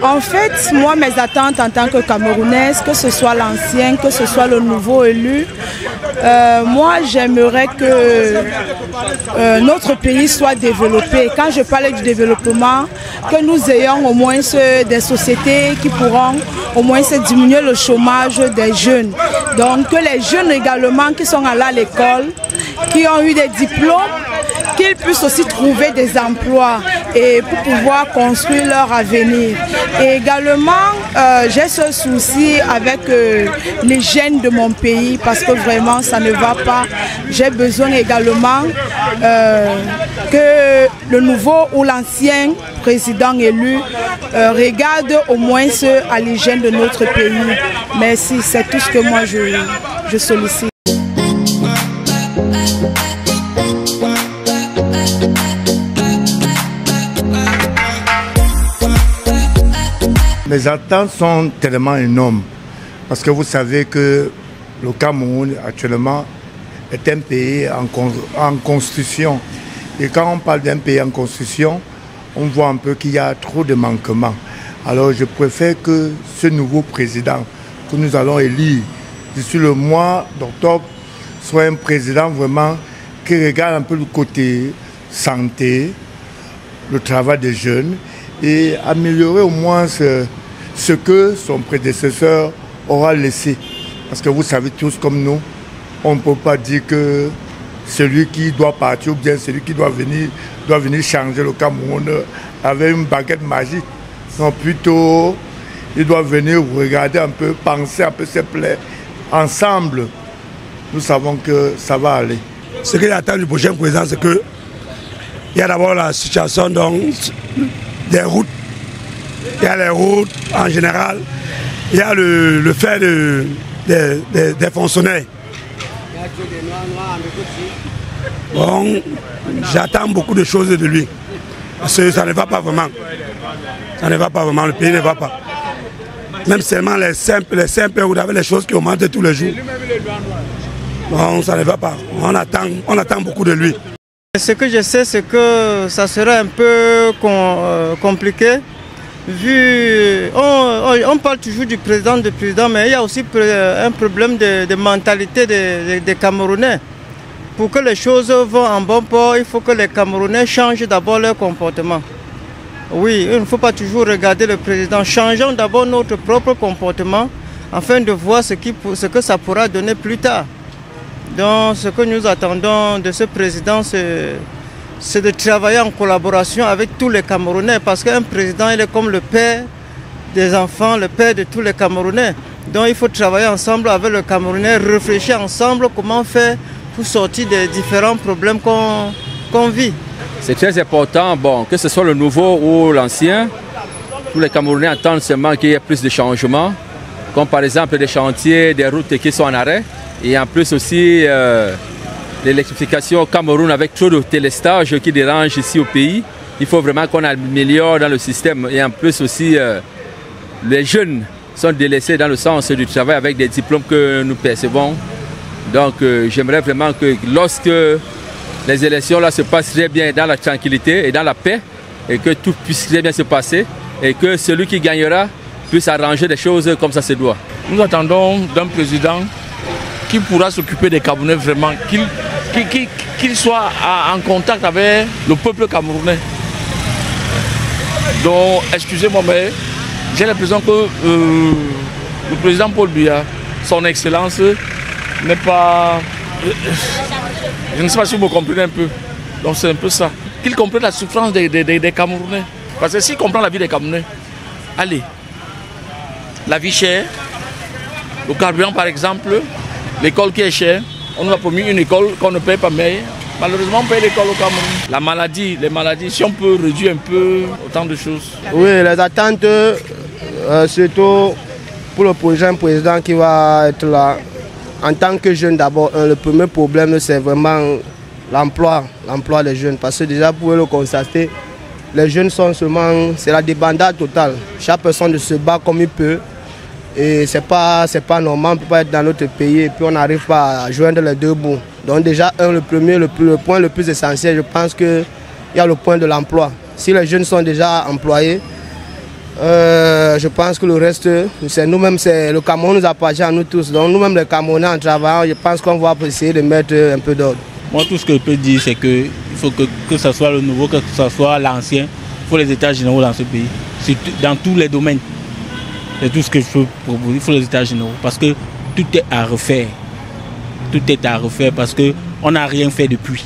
En fait, moi, mes attentes en tant que Camerounaise, que ce soit l'ancien, que ce soit le nouveau élu, moi, j'aimerais que notre pays soit développé. Quand je parle du développement, que nous ayons au moins des sociétés qui pourront au moins diminuer le chômage des jeunes. Donc, que les jeunes également qui sont allés à l'école, qui ont eu des diplômes, qu'ils puissent aussi trouver des emplois et pour pouvoir construire leur avenir. Et également, j'ai ce souci avec les jeunes de mon pays parce que vraiment ça ne va pas. J'ai besoin également que le nouveau ou l'ancien président élu regarde au moins à les jeunes de notre pays. Merci, c'est tout ce que moi je sollicite. Mes attentes sont tellement énormes parce que vous savez que le Cameroun actuellement est un pays en construction. Et quand on parle d'un pays en construction, on voit un peu qu'il y a trop de manquements. Alors je préfère que ce nouveau président que nous allons élire d'ici le mois d'octobre soit un président vraiment qui regarde un peu le côté santé, le travail des jeunes et améliorer au moins ce que son prédécesseur aura laissé. Parce que vous savez tous comme nous, on ne peut pas dire que celui qui doit partir ou bien celui qui doit venir changer le Cameroun avec une baguette magique. Non, plutôt, il doit venir regarder un peu, penser un peu ses plaies. Ensemble, nous savons que ça va aller. Ce que j'attends du prochain président, c'est que il y a d'abord la situation des routes. Il y a les routes en général, il y a le fait des fonctionnaires. Bon, j'attends beaucoup de choses de lui. Parce que ça ne va pas vraiment. Ça ne va pas vraiment, le pays ne va pas. Même seulement les simples, vous avez les choses qui augmentent tous les jours. Bon, ça ne va pas. On attend beaucoup de lui. Ce que je sais, c'est que ça serait un peu compliqué. On parle toujours du président, mais il y a aussi un problème de mentalité des Camerounais. Pour que les choses vont en bon port, il faut que les Camerounais changent d'abord leur comportement. Oui, il ne faut pas toujours regarder le président. Changeons d'abord notre propre comportement afin de voir ce que ça pourra donner plus tard. Donc ce que nous attendons de ce président, c'est de travailler en collaboration avec tous les Camerounais parce qu'un président, il est comme le père des enfants, le père de tous les Camerounais. Donc il faut travailler ensemble avec le Camerounais, réfléchir ensemble comment faire pour sortir des différents problèmes qu'on vit. C'est très important, bon, que ce soit le nouveau ou l'ancien, tous les Camerounais attendent seulement qu'il y ait plus de changements, comme par exemple des chantiers, des routes qui sont en arrêt, et en plus aussi l'électrification au Cameroun avec trop de télestages qui dérangent ici au pays. Il faut vraiment qu'on améliore dans le système, et en plus aussi les jeunes sont délaissés dans le sens du travail avec des diplômes que nous percevons. Donc j'aimerais vraiment que lorsque les élections là se passent très bien dans la tranquillité et dans la paix et que tout puisse très bien se passer et que celui qui gagnera puisse arranger des choses comme ça se doit. Nous attendons d'un président qui pourra s'occuper des Camerounais vraiment, qu'il soit en contact avec le peuple camerounais. Donc excusez-moi mais j'ai l'impression que le président Paul Biya, son excellence, n'est pas... Je ne sais pas si vous me comprenez un peu. Donc c'est un peu ça. Qu'il comprenne la souffrance des Camerounais. Parce que s'il comprend la vie des Camerounais, allez, la vie chère, le carburant par exemple, l'école qui est chère, on nous a promis une école qu'on ne paye pas, mais malheureusement on paye l'école au Cameroun. La maladie, les maladies, si on peut réduire un peu autant de choses. Oui, les attentes, surtout pour le prochain président qui va être là. En tant que jeune d'abord, le premier problème c'est vraiment l'emploi des jeunes. Parce que déjà, vous pouvez le constater, les jeunes sont seulement, c'est la débandade totale. Chaque personne se bat comme il peut. Et c'est pas normal, on ne peut pas être dans notre pays et puis on n'arrive pas à joindre les deux bouts. Donc déjà, le point le plus essentiel, je pense qu'il y a le point de l'emploi. Si les jeunes sont déjà employés, je pense que le reste, c'est nous-mêmes, le Cameroun nous appartient à nous tous. Donc nous-mêmes, les Camerounais, en travaillant, je pense qu'on va essayer de mettre un peu d'ordre. Moi, tout ce que je peux dire, c'est qu'il faut que ce soit le nouveau, que ce soit l'ancien, il faut les états généraux dans ce pays. Dans tous les domaines. C'est tout ce que je peux proposer. Il faut les états généraux. Parce que tout est à refaire. Tout est à refaire parce qu'on n'a rien fait depuis.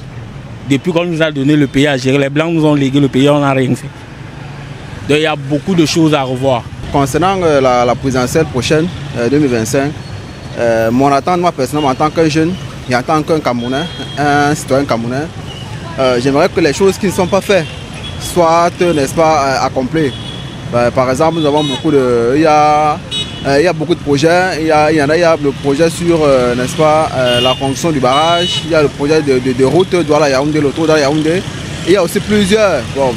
Depuis qu'on nous a donné le pays à gérer, les Blancs nous ont légué le pays, on n'a rien fait. Donc il y a beaucoup de choses à revoir. Concernant la présidentielle prochaine, 2025, mon attente, moi personnellement, en tant que jeune, et en tant qu'un Camerounais, un citoyen camerounais, j'aimerais que les choses qui ne sont pas faites soient, n'est-ce pas, accomplies. Par exemple, nous avons beaucoup de... Il y a beaucoup de projets. Il y a le projet sur, n'est-ce pas, la construction du barrage. Il y a le projet de route Douala-Yaoundé, l'autoroute Douala-Yaoundé. Il y a aussi plusieurs. Bon,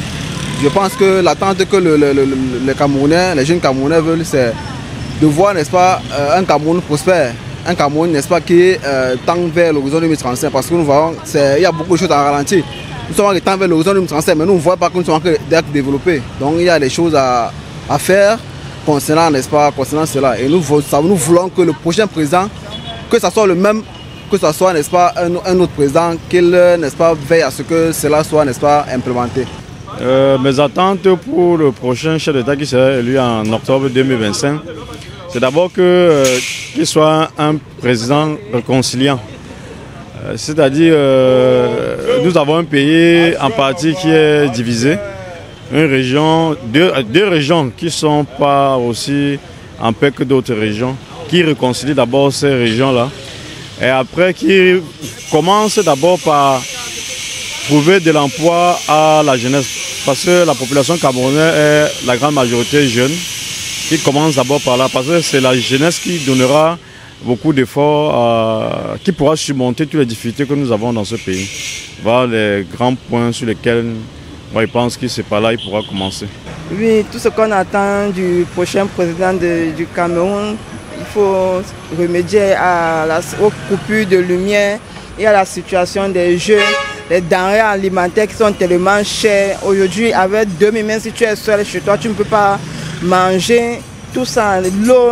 je pense que l'attente que les Camerounais, les jeunes Camerounais veulent, c'est de voir, n'est-ce pas, un Cameroun prospère. Un Cameroun, n'est-ce pas, qui tend vers l'horizon 2035. Parce que nous voyons, il y a beaucoup de choses à ralentir. Nous sommes en temps vers l'horizon 2035, mais nous ne voyons pas que nous sommes d'être développés. Donc il y a des choses à faire concernant, n'est-ce pas, concernant cela. Et nous voulons que le prochain président, que ce soit le même, que ce soit, n'est-ce pas, un autre président, qu'il, n'est-ce pas, veille à ce que cela soit, n'est-ce pas, implémenté. Mes attentes pour le prochain chef d'État qui sera élu en octobre 2025, c'est d'abord qu'il soit un président réconciliant. C'est-à-dire, nous avons un pays en partie qui est divisé, deux régions qui ne sont pas aussi en paix que d'autres régions, qui réconcilient d'abord ces régions-là, et après qui commencent d'abord par trouver de l'emploi à la jeunesse, parce que la population camerounaise est la grande majorité jeune, qui commence d'abord par là, parce que c'est la jeunesse qui donnera beaucoup d'efforts, qui pourra surmonter toutes les difficultés que nous avons dans ce pays. Voilà les grands points sur lesquels moi, je pense que c'est par là qu'il pourra commencer. Oui, tout ce qu'on attend du prochain président du Cameroun, il faut remédier aux coupures de lumière et à la situation des jeunes, les denrées alimentaires qui sont tellement chères. Aujourd'hui, avec 2000, même si tu es seul chez toi, tu ne peux pas manger tout ça. L'eau,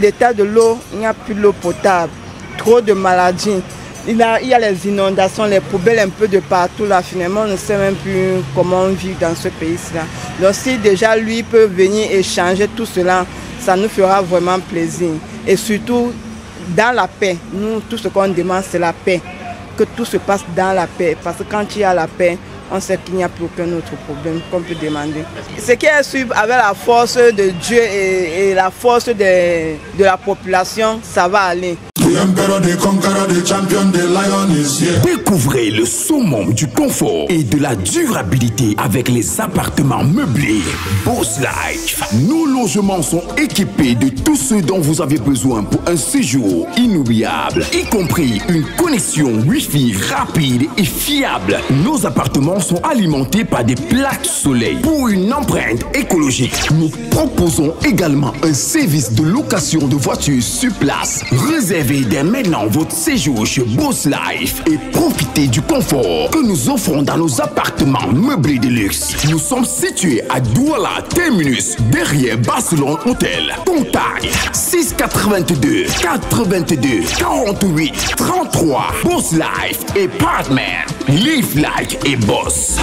l'état de l'eau, il n'y a plus d'eau potable, trop de maladies. Il y a les inondations, les poubelles un peu de partout là, finalement on ne sait même plus comment vivre dans ce pays-là. Donc si déjà lui peut venir et changer tout cela, ça nous fera vraiment plaisir. Et surtout dans la paix, nous tout ce qu'on demande c'est la paix, que tout se passe dans la paix, parce que quand il y a la paix, on sait qu'il n'y a plus aucun autre problème qu'on peut demander. Ce qui est sûr, avec la force de Dieu et la force de la population, ça va aller. Découvrez le summum du confort et de la durabilité avec les appartements meublés Boss Life. Nos logements sont équipés de tout ce dont vous avez besoin pour un séjour inoubliable, y compris une connexion Wi-Fi rapide et fiable. Nos appartements sont alimentés par des plaques soleil. Pour une empreinte écologique, nous proposons également un service de location de voitures sur place. Réservez dès maintenant votre séjour chez Boss Life et profitez du confort que nous offrons dans nos appartements meublés de luxe. Nous sommes situés à Douala Terminus, derrière Barcelone Hotel. Contact 682 82 48 33. Boss Life et Partner. Live like et boss.